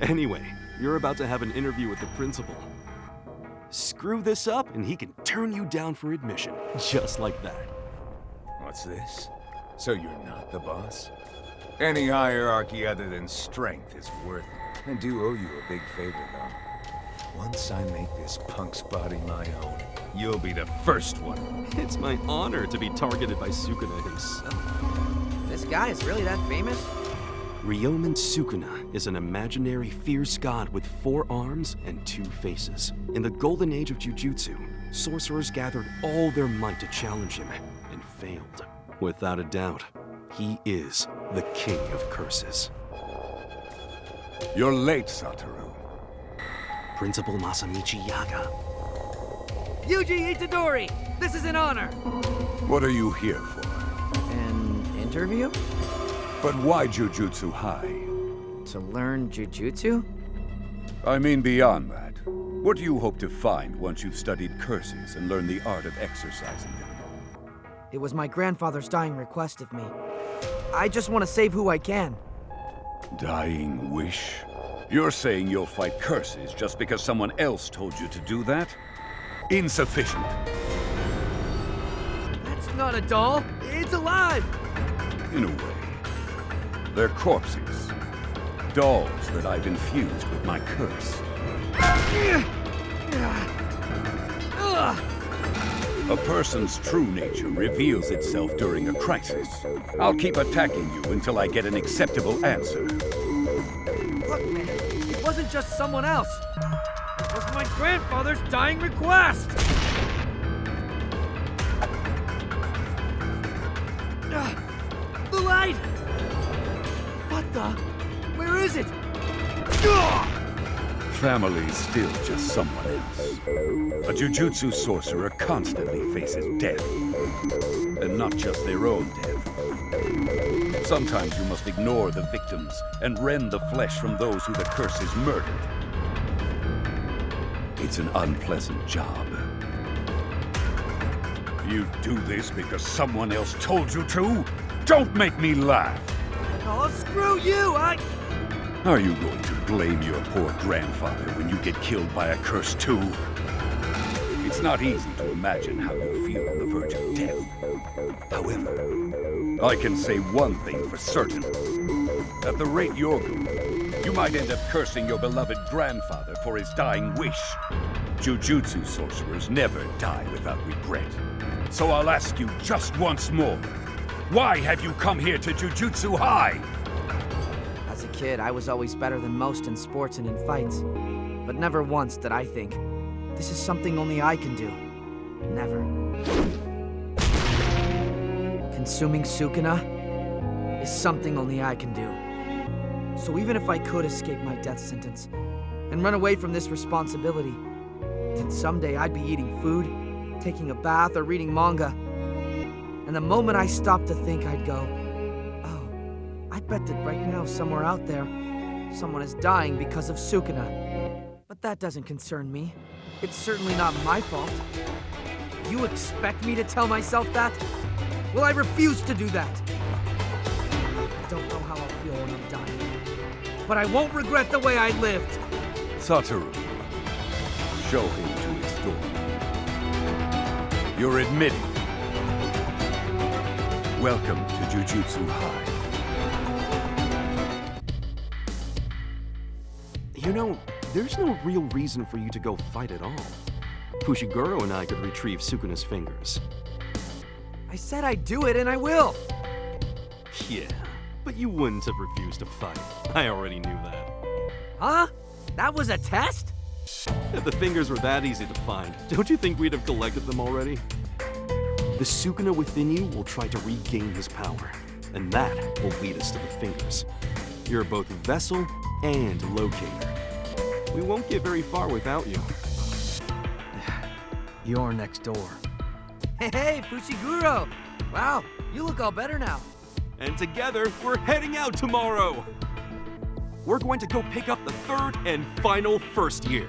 Anyway, you're about to have an interview with the principal. Screw this up and he can turn you down for admission, just like that. What's this? So you're not the boss? Any hierarchy other than strength is worth it. I do owe you a big favor, though. Once I make this punk's body my own, you'll be the first one. It's my honor to be targeted by Sukuna himself. This guy is really that famous? Ryomen Sukuna is an imaginary fierce god with 4 arms and 2 faces. In the golden age of Jujutsu, sorcerers gathered all their might to challenge him, and failed. Without a doubt, he is the king of curses. You're late, Satoru. Principal Masamichi Yaga. Yuji Itadori! This is an honor! What are you here for? An interview? But why Jujutsu High? To learn Jujutsu? I mean beyond that. What do you hope to find once you've studied curses and learned the art of exercising them? It was my grandfather's dying request of me. I just want to save who I can. Dying wish? You're saying you'll fight curses just because someone else told you to do that? Insufficient. That's not a doll. It's alive! In a way. They're corpses. Dolls that I've infused with my curse. A person's true nature reveals itself during a crisis. I'll keep attacking you until I get an acceptable answer. Look, man, it wasn't just someone else. It was my grandfather's dying request! The light! What the? Where is it? Family's still just someone else. A Jujutsu sorcerer constantly faces death. And not just their own death. Sometimes you must ignore the victims and rend the flesh from those who the curse is murdered. It's an unpleasant job. You do this because someone else told you to? Don't make me laugh! Oh, screw you! Are you going to blame your poor grandfather when you get killed by a curse too? It's not easy to imagine how you feel on the verge of death. However, I can say one thing for certain. At the rate you're going, you might end up cursing your beloved grandfather for his dying wish. Jujutsu sorcerers never die without regret. So I'll ask you just once more. Why have you come here to Jujutsu High? As a kid, I was always better than most in sports and in fights. But never once did I think, this is something only I can do. Never. Consuming Sukuna is something only I can do. So even if I could escape my death sentence and run away from this responsibility, then someday I'd be eating food, taking a bath, or reading manga. And the moment I stopped to think, I'd go, oh, I bet that right now somewhere out there, someone is dying because of Sukuna. But that doesn't concern me. It's certainly not my fault. You expect me to tell myself that? Well, I refuse to do that. I don't know how I'll feel when I'm dying, but I won't regret the way I lived. Satoru, show him to his door. You're admitted. Welcome to Jujutsu High. You know, there's no real reason for you to go fight at all. Fushiguro and I could retrieve Sukuna's fingers. I said I'd do it, and I will. Yeah, but you wouldn't have refused to fight. I already knew that. Huh? That was a test? If the fingers were that easy to find, don't you think we'd have collected them already? The Sukuna within you will try to regain his power, and that will lead us to the fingers. You're both vessel and locator. We won't get very far without you. You're next door. Hey, Fushiguro! Wow, you look all better now. And together, we're heading out tomorrow! We're going to go pick up the 3rd and final first year.